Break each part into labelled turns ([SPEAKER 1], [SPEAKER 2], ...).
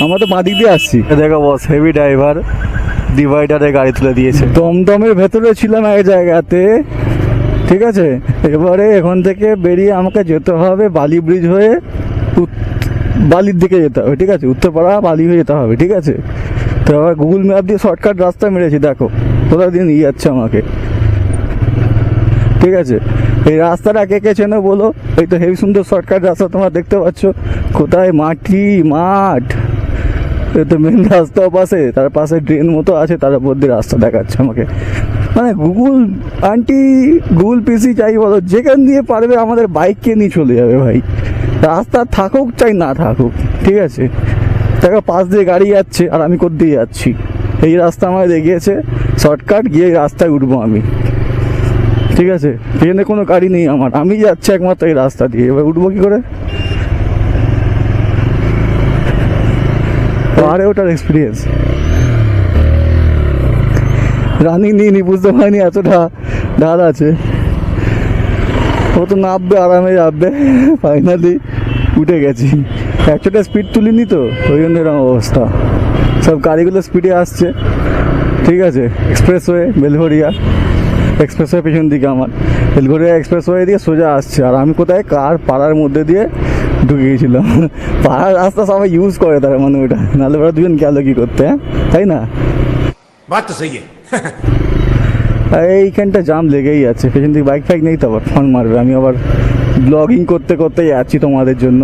[SPEAKER 1] আমরা তো বাঁদিক দিয়ে আসছি। দেখো বস, হেভি ড্রাইভার ডিভাইডারে গাড়ি তুলে দিয়েছে। দমদমের ভেতরে ছিলাম এক জায়গাতে, ঠিক আছে। এবারে এখান থেকে বেরিয়ে আমাকে যেতে হবে বালি ব্রিজ হয়ে বালির দিকে যেতে হবে, ঠিক আছে। উত্তরপাড়া বালি হয়ে যেতে হবে, ঠিক আছে। তো আবার গুগল ম্যাপ দিয়ে শর্টকাট রাস্তা মেরেছি, দেখো কোথাও দিয়ে নিয়ে যাচ্ছে আমাকে, ঠিক আছে। এই রাস্তাটা কে কে চেনো বলো? এই তো হেভি সুন্দর শর্টকাট রাস্তা তোমরা দেখতে পাচ্ছ। কোথায় মাটি মাঠ, এই তো মেন রাস্তাও পাশে, তার পাশে ড্রেন মতো আছে, তার উপর দিয়ে রাস্তা দেখাচ্ছে আমাকে। মানে গুগল আন্টি, গুগল পিসি চাই বলো, যেখান দিয়ে পারবে আমাদের বাইককে নিয়ে চলে যাবে ভাই। রাস্তা থাকুক চাই না থাকুক, ঠিক আছে। দেখো পাশ দিয়ে গাড়ি যাচ্ছে আর আমি কোথা দিয়ে যাচ্ছি। এই রাস্তা আমায় দেখিয়েছে শর্টকাট, গিয়ে এই রাস্তায় উঠবো আমি, ঠিক আছে। এখানে কোনো গাড়ি নেই আমার, আমি যাচ্ছি একমাত্র এই রাস্তা দিয়ে। এবার উঠবো কি করে? আরে ওটার এক্সপিরিয়েন্স রানিং নিয়ে বুঝতে পারিনি এতটা ঢাল আছে। ও তো নামবে, আরামে যাবে। ফাইনালি উঠে গেছি। একশোটা স্পিড তুলিনি তো, ওই জন্য এরকম অবস্থা। সব গাড়িগুলো স্পিডে আসছে, ঠিক আছে। এক্সপ্রেসওয়ে বেলঘরিয়া এক্সপ্রেসওয়ে পেছন দিকে আমার, বেলঘরিয়া এক্সপ্রেসওয়ে দিয়ে সোজা আসছে। আর আমি কোথায় কার পাড়ার মধ্যে দিয়ে ঢুকে গেছিলাম। পাড়ার রাস্তা সবাই ইউজ করে তার মানে ওটা, নাহলে ওরা দুজন গেল কি করতে, হ্যাঁ তাই না? এইখানটা জাম লেগেই আছে, পেছন দিকে বাইক ফাইক নেই তো আবার ফোন মারবে। আমি আবার ব্লগিং করতে করতে যাচ্ছি তোমাদের জন্য।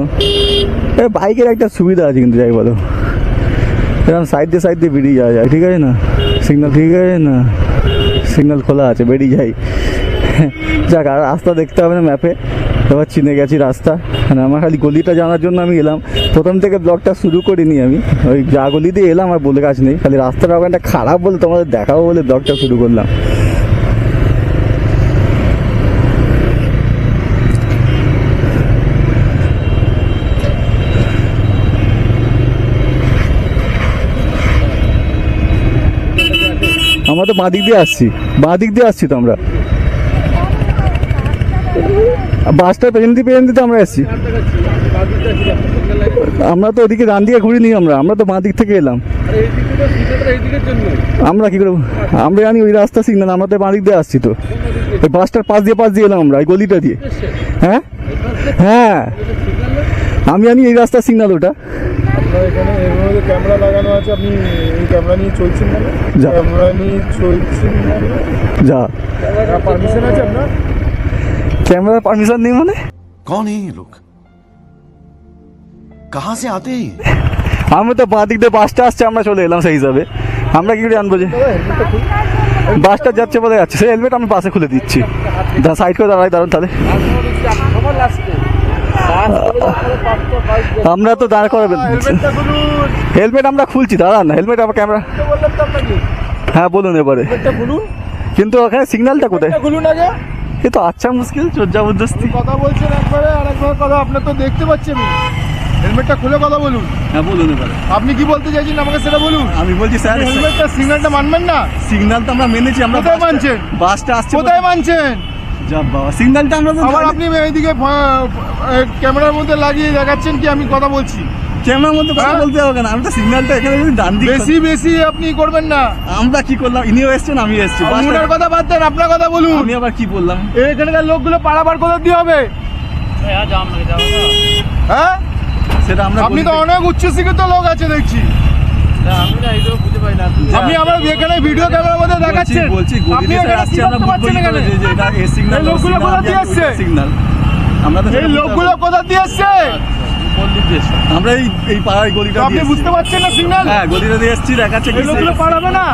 [SPEAKER 1] বাইকের একটা সুবিধা আছে কিন্তু, যাই বলো, এরকম সাইড দিয়ে বেরিয়ে যাওয়া যায়, ঠিক আছে না। সিগন্যাল ঠিক আছে না, সিগন্যাল খোলা আছে, বেরিয়ে যাই। যাক, আর রাস্তা দেখতে হবে না ম্যাপে, এবার চিনে গেছি রাস্তা। মানে আমার খালি গলিটা জানার জন্য আমি এলাম, প্রথম থেকে ব্লগটা শুরু করিনি আমি। ওই যা গলি দিয়ে এলাম আর বলে কাজ নেই, খালি রাস্তাটা ওখানটা খারাপ বলে তোমাদের দেখাবো বলে ব্লগটা শুরু করলাম। আমরা তো বাঁদিক দিয়ে আসছি তো আমরা। বাসটার পেছন দিতে আমরা এসছি। আমরা তো ওদিকে ডান দিকে ঘুরিনি, আমরা তো বাঁ দিক থেকে এলাম। আমরা কি করে আমরা জানি ওই রাস্তা সিগন্যাল, আমরা তো বাঁ দিক দিয়ে আসছি তো। ওই বাসটার পাশ দিয়ে এলাম আমরা, ওই গলিটা দিয়ে। হ্যাঁ হ্যাঁ, আমি জানি এই রাস্তার সিগন্যাল ওটা।
[SPEAKER 2] ক্যামেরা লাগানো আছে, আপনি এই ক্যামেরা নিয়ে চলছেন না? ক্যামেরা নিয়ে চলছেন না?
[SPEAKER 1] যা
[SPEAKER 2] পারমিশন আছে আপনার?
[SPEAKER 1] कैमरा परमिशन नहीं माने?
[SPEAKER 3] कौन है ये लोग, कहाँ से आते हैं?
[SPEAKER 1] আমি তো বাঁ দিক দিয়ে বাসটা আসছে, আমরা চলে এলাম সেই হিসাবে। আমরা কি করে জানবো যে বাসটা যাচ্ছে বলে যাচ্ছে? সেই হেলমেট আমি পাশে খুলে দিচ্ছি, সাইড করে দাঁড়ান তাহলে। আমরা তো দাঁড় করাবেন, হেলমেট আমরা খুলছি, দাঁড়ান না। হেলমেট আমার ক্যামেরা, হ্যাঁ বলুন এবারে। কিন্তু ওখানে সিগন্যালটা কোথায়?
[SPEAKER 2] খুলুন আগে।
[SPEAKER 1] এ তো আচ্ছা মুশকিল, চোর জবরদস্তি
[SPEAKER 2] কথা বলছেন একবারে, আর একবার কথা আপনার তো দেখতে পাচ্ছি আমি। হেলমেটটা খুলে কথা বলুন।
[SPEAKER 1] হ্যাঁ বলুন এবারে।
[SPEAKER 2] আপনি কি বলতে চাইছেন আমাকে সেটা বলুন।
[SPEAKER 1] আমি বলছি স্যার,
[SPEAKER 2] হেলমেটটা সিগন্যালটা মানবেন না?
[SPEAKER 1] সিগন্যাল তো আমরা মেনেছি। আমরা
[SPEAKER 2] কোথায় মানছেন?
[SPEAKER 1] বাসটা আসছে
[SPEAKER 2] কোথায় মানছেন?
[SPEAKER 1] যা বাবা, সিগন্যালটা আমরা
[SPEAKER 2] আবার আপনি এইদিকে ক্যামেরার মধ্যে লাগিয়ে দেখাচ্ছেন কি আমি কথা বলছি।
[SPEAKER 1] ক্যামেরার মধ্যে কথা বলতে হবে না, আমি তো সিগন্যালটা এখানে ডান দিকে।
[SPEAKER 2] বেশি আপনি করবেন না।
[SPEAKER 1] আমরা কি করলাম? ইনিও এসছেন, আমি এসছি।
[SPEAKER 2] আপনার কথা বাদ দেন, আপনার কথা বলুন।
[SPEAKER 1] আমি আবার কি বললাম?
[SPEAKER 2] এখানকার লোকগুলো পারাবার কোথা দিয়ে হবে? হ্যাঁ
[SPEAKER 1] সেটা আমরা,
[SPEAKER 2] আপনি তো অনেক উচ্চশিক্ষিত লোক আছে দেখছি। আপনি আমার এখানে ভিডিও ক্যামেরার মধ্যে দেখাচ্ছেন, আপনি এখানে কি করতে পারছেন? এখানে এই লোকগুলো কোথা দিয়ে আসছে?
[SPEAKER 1] সিগন্যাল আমরা তো
[SPEAKER 2] এই লোকগুলো কোথা দিয়ে আসছে?
[SPEAKER 1] আমরা এই পাড়ার গলিটা
[SPEAKER 2] আপনি বুঝতে পারছেন না সিগন্যাল?
[SPEAKER 1] হ্যাঁ গলিটা দিয়ে এসছি, দেখাচ্ছে
[SPEAKER 2] এই লোকগুলো পারাবে না।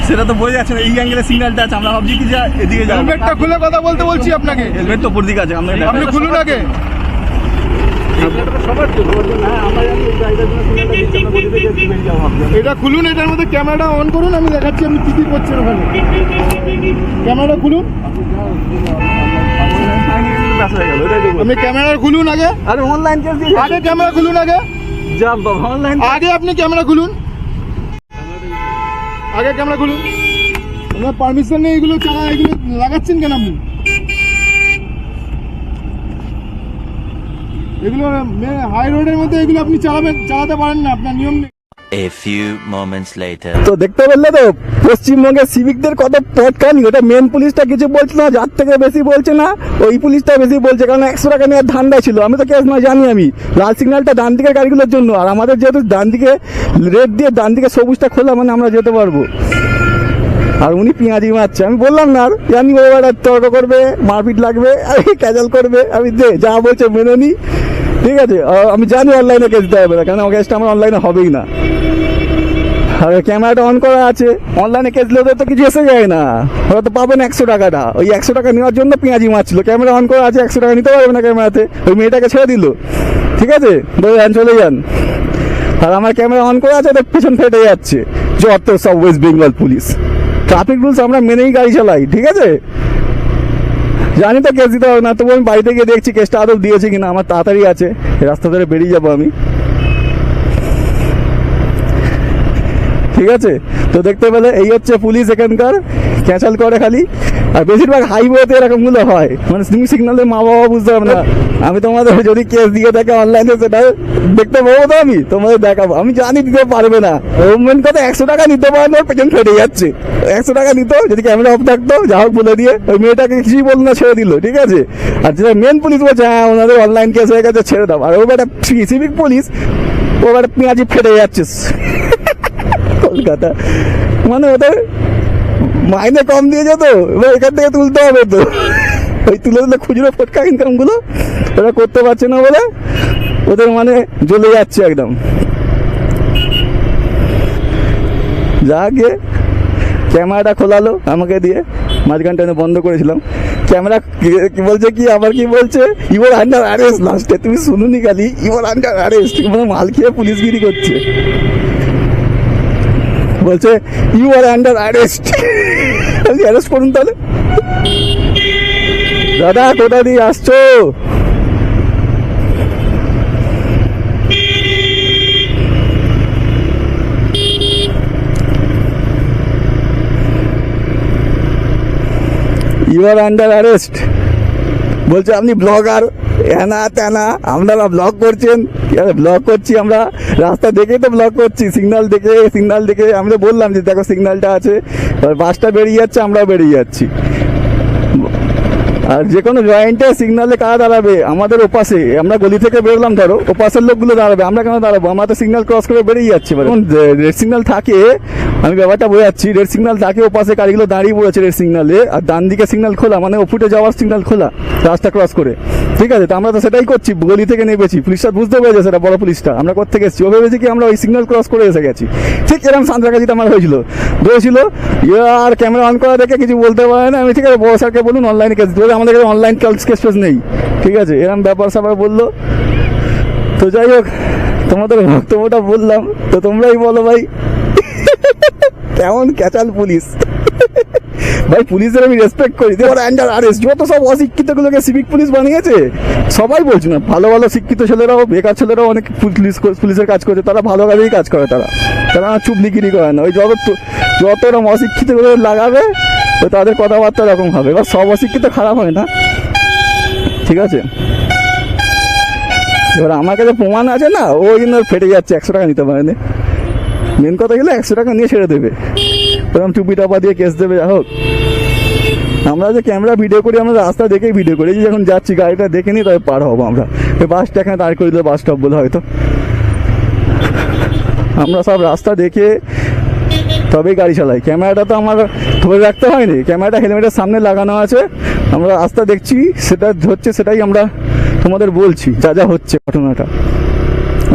[SPEAKER 1] সেটা তো বোঝা যাচ্ছে না, এই অ্যাঙ্গেলে সিগন্যালটা আছে। আমরা ভাবছি কি যে এদিকে যাবো।
[SPEAKER 2] হেলমেটটা খুলে কথা বলতে বলছি আপনাকে।
[SPEAKER 1] হেলমেট তো উপর দিকে আছে,
[SPEAKER 2] আপনি খুলুন আগে। এটা খুলুন, এটার মধ্যে ক্যামেরাটা অন করুন, আমি দেখাচ্ছি আপনি কি করছেন ওখানে। ক্যামেরাটা খুলুন, আপনি ক্যামেরা খুলুন আগে।
[SPEAKER 1] আরে অনলাইন কেস দিয়ে
[SPEAKER 2] আগে ক্যামেরা খুলুন আগে।
[SPEAKER 1] যা বাবা, অনলাইন
[SPEAKER 2] আগে আপনি ক্যামেরা খুলুন, আগে ক্যামেরা খুলুন। আপনার পারমিশন নেই এগুলো লাগাচ্ছেন কেন আপনি? এগুলো হাই রোডের মধ্যে এগুলো আপনি চালাতে পারেন না, আপনার নিয়ম নেই।
[SPEAKER 4] A few moments later.
[SPEAKER 1] তো দেখতে পেলে তো পশ্চিমবঙ্গের সিভিকদের কত পটকানি। ওটা মেন পুলিশটা কিছু বলছে না, যার থেকে বেশি বলছে না, ওই পুলিশটা বেশি বলছে, কারণ 100 টাকা নেওয়ার ধান্দা ছিল। আমি তো কেস নয় জানি, আমি লাল সিগন্যালটা ডান দিকের গাড়িগুলোর জন্য, আর আমাদের যেহেতু ডান দিকে রেড দিয়ে ডান দিকে সবুজটা খোলা মানে আমরা যেতে পারবো। আর উনি পেঁয়াজি মারছে, আমি বললাম না আর, জানি ও একটা তর্ক করবে, মারপিট লাগবে, আর ক্যাজাল করবে, আমি দে যা বলছে মেনে নি, ঠিক আছে। আমি জানি অনলাইনে কেস দিতে হবে না, কারণ কেসটা আমার অনলাইনে হবেই না। আর ক্যামেরাটা অন করা আছে, অনলাইনে কেস দিলে তো কিছু এসে যায় না, ওরা তো পাবেন 100 টাকাটা। ওই 100 টাকা নেওয়ার জন্য পেঁয়াজি মারছিল। ক্যামেরা অন করা আছে, 100 টাকা নিতে পারবে না ক্যামেরাতে। ওই মেয়েটাকে ছেড়ে দিল, ঠিক আছে, বলে যান চলে যান। আর আমার ক্যামেরা অন করা আছে, ওদের পিছন ফেটে যাচ্ছে। যত সব West Bengal police, traffic rules আমরা মেনেই গাড়ি চালাই, ঠিক আছে। জানি তো কেস দিতে হবে না, তবু আমি বাড়িতে গিয়ে দেখছি কেসটা আদৌ দিয়েছে কিনা। আমার তাড়াতাড়ি আছে, রাস্তা ধরে বেরিয়ে যাবো আমি, ঠিক আছে। তো দেখতে পেলে এই হচ্ছে পুলিশ এখানকার, ক্যাঁচাল করে খালি। আর বেশিরভাগ হাইওয়েতে এরকমগুলো হয়, মানে তুমি সিগনালে মা বাবা বুঝতে পারবে না। আমি তোমাদের যদি কেস দিয়ে থাকে অনলাইনে, সেটা দেখতে পাবো তো, আমি তোমাদের দেখাবো। আমি জানি দিতে পারবে না, মেন কথা 100 টাকা নিতে পারে না, পেছন ফেটে যাচ্ছে। 100 টাকা নিত, যদি ক্যামেরা অফ থাকতো, যা হোক বলে দিয়ে ওই মেয়েটাকে কিছুই বললো না, ছেড়ে দিল, ঠিক আছে। আর যেটা মেন পুলিশ বলছে হ্যাঁ ওনাদের অনলাইন কেস হয়ে গেছে, ছেড়ে দাও। আর ও একটা সিভিক পুলিশ, ও একটা পেঁয়াজি ফেটে যাচ্ছে কলকাতা, মানে ওদের মাইনে কম দিয়েছে তো, এবার এখান থেকে তুলতে হবে তো। ওই তুলে তুলে খুচরো ফটকা ইনকাম গুলো ওরা করতে পারছে না বলে ওদের মানে জ্বলে যাচ্ছে একদম। যা গিয়ে ক্যামেরাটা খোলালো আমাকে দিয়ে, মাঝখানটা বন্ধ করেছিলাম। ক্যামেরা কি বলছে, কি আবার কি বলছে, ইউর আন্ডার অ্যারেস্ট। লাস্টে তুমি শুনুনি খালি, ইউর আন্ডার অ্যারেস্ট, মানে মাল খেয়ে পুলিশগিরি করছে। বলছে you are under arrest. Arrest করুন তাহলে। দাদা কোথা দিয়ে আসছো? You are under arrest. বলছে আপনি ব্লগার, এনা তেনা, আপনারা ব্লগ করছেন। ব্লগ করছি আমরা, রাস্তা দেখেই তো ব্লগ করছি, সিগন্যাল দেখে। আমি তো বললাম যে দেখো সিগন্যালটা আছে, বাসটা বেরিয়ে যাচ্ছে, আমরাও বেরিয়ে যাচ্ছি। আর যে কোনো জয়েন্টে সিগন্যালে কারা দাঁড়াবে? আমাদের ওপাশে, আমরা গলি থেকে বেরোলাম, ধরো ওপাশের লোকগুলো দাঁড়াবে, আমরা কেন দাঁড়াবো? আমরা তো সিগন্যাল ক্রস করে বেরিয়ে যাচ্ছি। রেড সিগন্যাল থাকে, আমি ব্যাপারটা বোঝাচ্ছি, রেড সিগন্যাল থাকে, ওপাশে গাড়িগুলো দাঁড়িয়ে পড়েছে রেড সিগন্যালে, আর ডান দিকে সিগন্যাল খোলা, মানে ওপুটে যাওয়ার সিগন্যাল খোলা রাস্তা ক্রস করে, ঠিক আছে। তো আমরা তো সেটাই করছি, গলি থেকে নেমেছি। পুলিশটা বুঝতে পেরেছে, সেটা বড় পুলিশটা, আমরা কোথেকে এসেছি, ও ভেবেছি কি আমরা ওই সিগন্যাল ক্রস করে এসে গেছি। ঠিক এরকম সান্ত্রাগাছিতে আমার হয়েছিল, আর ক্যামেরা অন করা দেখে কিছু বলতে পারে না। আমি ঠিক আছে বড় স্যারকে বলুন অনলাইনে কেস দিতে, আমাদের কাছে অনলাইন কেস নেই, ঠিক আছে, এরকম ব্যাপার স্যাপার বললো। তো যাই হোক, তোমাদের বক্তব্যটা বললাম, তো তোমরাই বলো ভাই কেমন ক্যাচাল পুলিশ। ভাই পুলিশের আমি রেসপেক্ট করি, ওরা আন্ডার অ্যারেস্ট। যত সব অশিক্ষিত গুলোকে সিভিক পুলিশ বানিয়েছে, সবাই বলছে না, ভালো ভালো শিক্ষিত ছেলেরাও, বেকার ছেলেরাও অনেক পুলিশের কাজ করছে, তারা ভালোভাবেই কাজ করে, তারা চুপলিগিরি করে না। ওই যত ওরকম অশিক্ষিত গুলো লাগাবে, তো তাদের কথাবার্তা এরকম হবে। এবার সব অশিক্ষিত খারাপ হয় না, ঠিক আছে। এবার আমার কাছে প্রমাণ আছে না, ওই জন্য ফেটে যাচ্ছে, 100 টাকা নিতে পারেনি। মেন কথা গেলে 100 টাকা নিয়ে ছেড়ে দেবে, এরকম টুপি টাপা দিয়ে কেস দেবে। যা হোক, আমরা যে ক্যামেরা ভিডিও করি, আমরা রাস্তা দেখেই ভিডিও করি। যে যখন যাচ্ছি গাড়িটা দেখে নিই, তবে পার হবো আমরা। এই বাসটা এখানে দাঁড় করে দিলে বাস স্টপ বলে হয়তো, আমরা সব রাস্তা দেখে তবেই গাড়ি চালাই। ক্যামেরাটা তো আমার ধরে রাখতে হয়নি, ক্যামেরাটা হেলমেটের সামনে লাগানো আছে, আমরা রাস্তা দেখছি, সেটা হচ্ছে, সেটাই আমরা তোমাদের বলছি, যা যা হচ্ছে ঘটনাটা।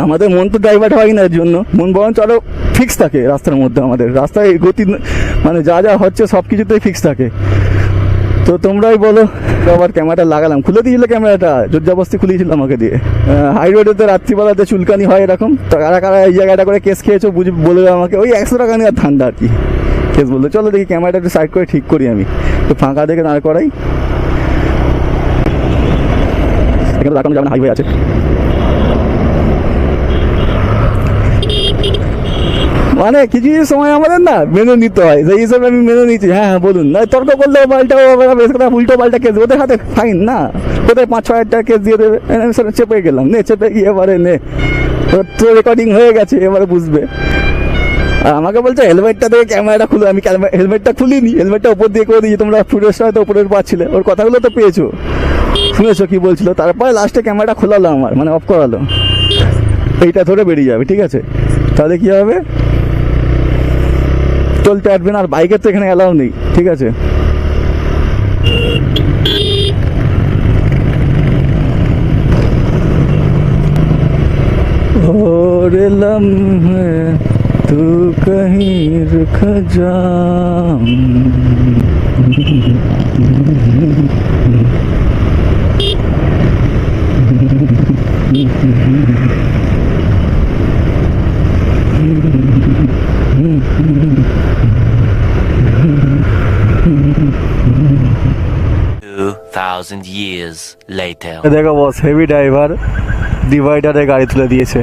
[SPEAKER 1] আমাদের মন তো ডাইভার্ট হয় না এর জন্য, মন বরঞ্চ আরো ফিক্স থাকে রাস্তার মধ্যে। আমাদের রাস্তায় গতি, মানে যা যা হচ্ছে সব কিছুতেই ফিক্স থাকে। তো তোমরাই বলো। আবার ক্যামেরাটা লাগালাম, খুলে দিয়েছিল ক্যামেরাটা, জোরজবস্তি খুলিয়েছিল আমাকে দিয়ে। হাই রোডেতে রাত্রিবেলাতে চুলকানি হয় এরকম, তো কারা কারা এই জায়গাটা করে কেস খেয়েছো বলে আমাকে। ওই 100 টাকা নেওয়ার ঠান্ডা আর কি, কেস বললো। চলো দেখি ক্যামেরাটা একটু সাইড করে ঠিক করি, আমি তো ফাঁকা দেখে দাঁড় করাই। এখানে লাগানো যাবে না, হাইওয়ে আছে। মানে কিছু কিছু সময় আমাদের না মেনে নিতে হয়, সেই হিসাবে আমি মেনে নিচ্ছি। হ্যাঁ হ্যাঁ বলুন, না তর্ক করলে পাল্টা উল্টো পাল্টা কেস, ওদের হাতে ফাইন না, ওদের 5-6 হাজার টাকা কেস দিয়ে দেবে। আমি সেটা চেপে গেলাম, নে চেপে গিয়ে এবারে নে, তো রেকর্ডিং হয়ে গেছে, এবারে বুঝবে। আর আমাকে বলছে হেলমেটটা থেকে ক্যামেরাটা খুলো, আমি হেলমেটটা খুলিনি, হেলমেটটা উপর দিয়ে করে দিয়েছি, তোমরা ফুটেজটা হয়তো উপরের পাচ্ছিলে, ওর কথাগুলো তো পেয়েছো, শুনেছো কি বলছিল। তারপরে লাস্টে ক্যামেরাটা খোলালো আমার, মানে অফ করালো, এইটা ধরে বেরিয়ে যাবে, ঠিক আছে? তাহলে কি হবে, চলতে আসবে না। আর বাইকের তো এখানে অ্যালাউ নেই, ঠিক আছে? और लम्हे तू कहीं रुक जा।
[SPEAKER 4] $2,000 years later.
[SPEAKER 1] দেখো বস, হেভি ড্রাইভার ডিভাইডারে গাড়ি তুলে দিয়েছে,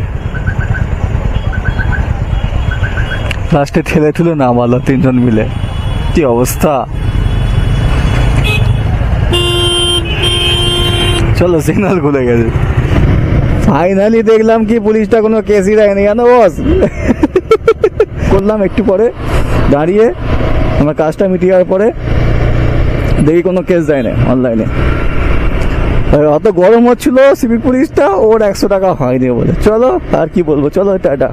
[SPEAKER 1] লাস্টে ঠেলে ঠুলে নামালো 3 জন মিলে, কি অবস্থা। চলো সিগন্যাল খুলে গেছে, ফাইনালি দেখলাম কি পুলিশটা কোনো কেসই দেয়নি, কেন বস? করলাম একটু পরে দাঁড়িয়ে, আমার কাজটা মিটিয়ে পরে দেখি কোনো কেস দেয় না অনলাইনে। অত গরম হচ্ছিল সিভিক পুলিশটা, ওর 100 টাকা হয়নি বলে। চলো আর কি বলবো, চলো টাটা।